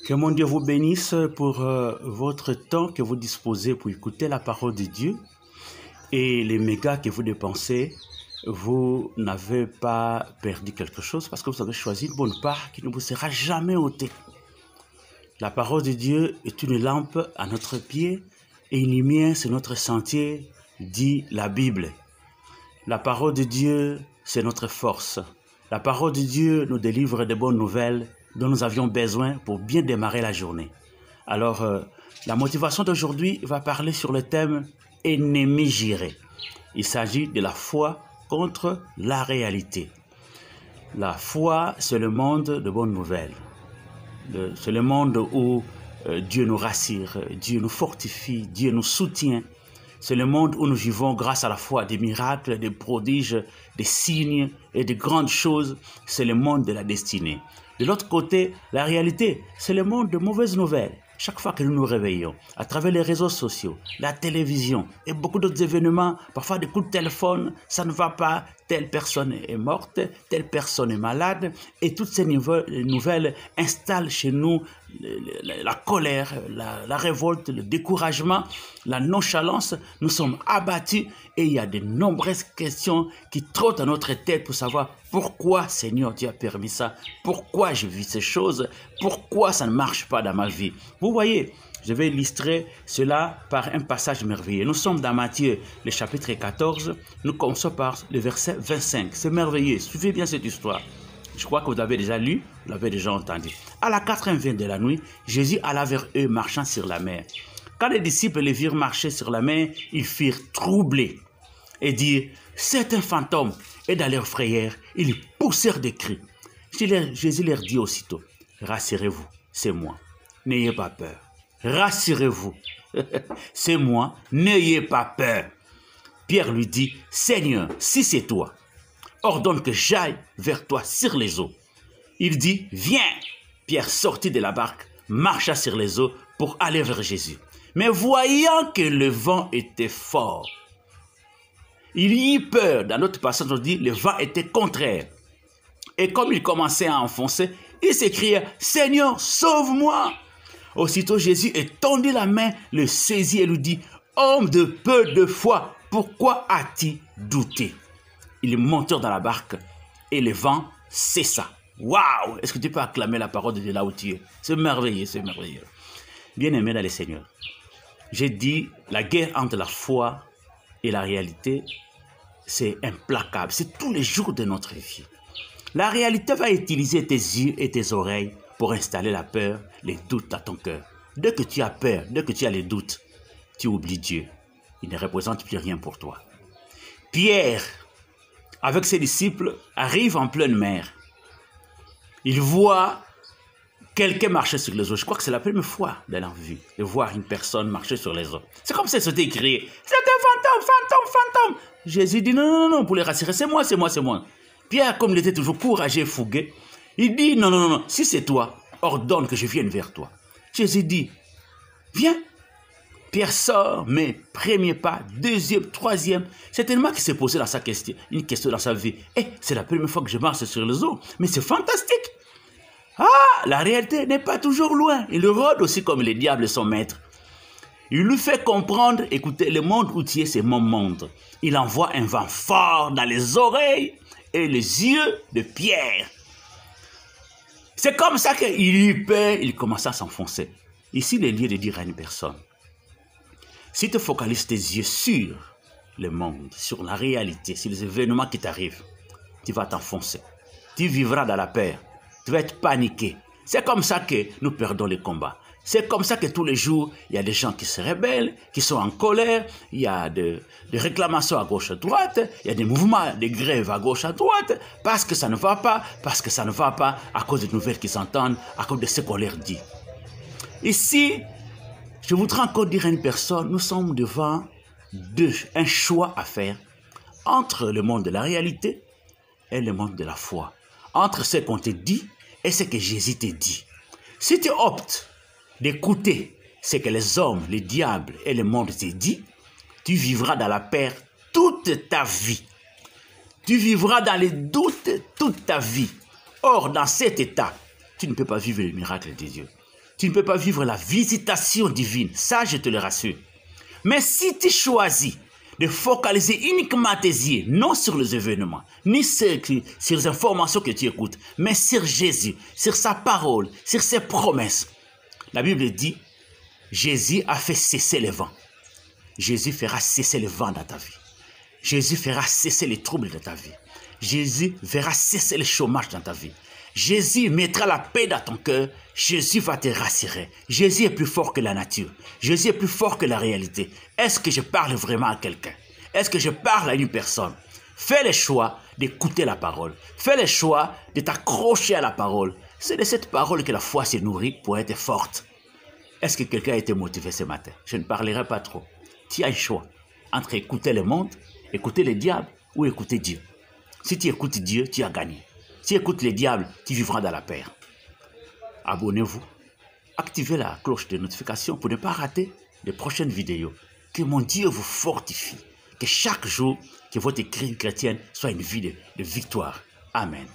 Que mon Dieu vous bénisse pour votre temps que vous disposez pour écouter la parole de Dieu et les mégas que vous dépensez. Vous n'avez pas perdu quelque chose parce que vous avez choisi une bonne part qui ne vous sera jamais ôtée. La parole de Dieu est une lampe à notre pied et une lumière sur notre sentier, dit la Bible. La parole de Dieu, c'est notre force. La parole de Dieu nous délivre de bonnes nouvelles dont nous avions besoin pour bien démarrer la journée. Alors, la motivation d'aujourd'hui va parler sur le thème « Ennemi juré ». Il s'agit de la foi contre la réalité. La foi, c'est le monde de bonnes nouvelles. C'est le monde où Dieu nous rassure, Dieu nous fortifie, Dieu nous soutient. C'est le monde où nous vivons grâce à la foi des miracles, des prodiges, des signes et de grandes choses. C'est le monde de la destinée. De l'autre côté, la réalité, c'est le monde de mauvaises nouvelles. Chaque fois que nous nous réveillons, à travers les réseaux sociaux, la télévision et beaucoup d'autres événements, parfois des coups de téléphone, ça ne va pas, telle personne est morte, telle personne est malade, et toutes ces nouvelles installent chez nous la colère, la révolte, le découragement, la nonchalance. Nous sommes abattus et il y a de nombreuses questions qui trottent à notre tête pour savoir pourquoi, Seigneur, tu as permis ça, pourquoi je vis ces choses, pourquoi ça ne marche pas dans ma vie. Vous voyez, je vais illustrer cela par un passage merveilleux. Nous sommes dans Matthieu, le chapitre 14. Nous commençons par le verset 25. C'est merveilleux. Suivez bien cette histoire. Je crois que vous l'avez déjà lu, vous l'avez déjà entendu. À la 4e de la nuit, Jésus alla vers eux marchant sur la mer. Quand les disciples les virent marcher sur la mer, ils furent troublés et dirent « C'est un fantôme !» Et dans leur frayeur, ils poussèrent des cris. Jésus leur dit aussitôt « Rassurez-vous, c'est moi. N'ayez pas peur. Rassurez-vous, c'est moi. N'ayez pas peur. » Pierre lui dit « Seigneur, si c'est toi, ordonne que j'aille vers toi sur les eaux. » Il dit « Viens !» Pierre sortit de la barque, marcha sur les eaux pour aller vers Jésus. Mais voyant que le vent était fort, il y eut peur. Dans notre passage, on dit le vent était contraire. Et comme il commençait à enfoncer, il s'écria « Seigneur, sauve-moi !» Aussitôt Jésus étendit la main, le saisit et lui dit « Homme de peu de foi, pourquoi as-tu douté ?» Ils montèrent dans la barque et le vent cessa. Waouh! Est-ce que tu peux acclamer la parole de Dieu là où tu es? C'est merveilleux, c'est merveilleux. Bien-aimé dans le Seigneur, j'ai dit la guerre entre la foi et la réalité, c'est implacable. C'est tous les jours de notre vie. La réalité va utiliser tes yeux et tes oreilles pour installer la peur, les doutes dans ton cœur. Dès que tu as peur, dès que tu as les doutes, tu oublies Dieu. Il ne représente plus rien pour toi. Pierre, avec ses disciples, arrive en pleine mer. Il voit quelqu'un marcher sur les eaux. Je crois que c'est la première fois dans leur vie de voir une personne marcher sur les eaux. C'est comme si c'était crié. C'est un fantôme, fantôme, fantôme. Jésus dit non, non, non, pour les rassurer. C'est moi, c'est moi, c'est moi. Pierre, comme il était toujours courageux et fougueux, il dit non, non, non, non. Si c'est toi, ordonne que je vienne vers toi. Jésus dit, viens. Pierre sort, mais premier pas, deuxième, troisième. C'est tellement qu'il s'est posé dans sa question, une question dans sa vie. C'est la première fois que je marche sur les eaux, mais c'est fantastique. Ah, la réalité n'est pas toujours loin. Il rôde aussi comme les diables son maître. Il lui fait comprendre, écoutez, le monde où tu es, c'est mon monde. Il envoie un vent fort dans les oreilles et les yeux de Pierre. C'est comme ça qu'il eut peur, il commença à s'enfoncer. Ici, il est lieu de dire à une personne, si tu focalises tes yeux sur le monde, sur la réalité, sur les événements qui t'arrivent, tu vas t'enfoncer. Tu vivras dans la peur. Tu vas être paniqué. C'est comme ça que nous perdons les combats. C'est comme ça que tous les jours, il y a des gens qui se rebellent, qui sont en colère, il y a des réclamations à gauche à droite, il y a des mouvements de grève à gauche à droite, parce que ça ne va pas, parce que ça ne va pas, à cause des nouvelles qui s'entendent, à cause de ce qu'on leur dit. Ici, je voudrais encore dire à une personne, nous sommes devant un choix à faire entre le monde de la réalité et le monde de la foi. Entre ce qu'on te dit et ce que Jésus te dit. Si tu optes d'écouter ce que les hommes, les diables et le monde te disent, tu vivras dans la peur toute ta vie. Tu vivras dans les doutes toute ta vie. Or, dans cet état, tu ne peux pas vivre le miracle de Dieu. Tu ne peux pas vivre la visitation divine. Ça, je te le rassure. Mais si tu choisis de focaliser uniquement tes yeux, non sur les événements, ni sur les informations que tu écoutes, mais sur Jésus, sur sa parole, sur ses promesses. La Bible dit, Jésus a fait cesser le vent. Jésus fera cesser le vent dans ta vie. Jésus fera cesser les troubles de ta vie. Jésus fera cesser le chômage dans ta vie. Jésus mettra la paix dans ton cœur. Jésus va te rassurer. Jésus est plus fort que la nature. Jésus est plus fort que la réalité. Est-ce que je parle vraiment à quelqu'un? Est-ce que je parle à une personne? Fais le choix d'écouter la parole. Fais le choix de t'accrocher à la parole. C'est de cette parole que la foi se nourrit pour être forte. Est-ce que quelqu'un a été motivé ce matin? Je ne parlerai pas trop. Tu as un choix entre écouter le monde, écouter le diable ou écouter Dieu. Si tu écoutes Dieu, tu as gagné. Si tu écoutes le diable, tu vivras dans la peur. Abonnez-vous. Activez la cloche de notification pour ne pas rater les prochaines vidéos. Que mon Dieu vous fortifie. Que chaque jour, que votre vie chrétienne soit une vie de victoire. Amen.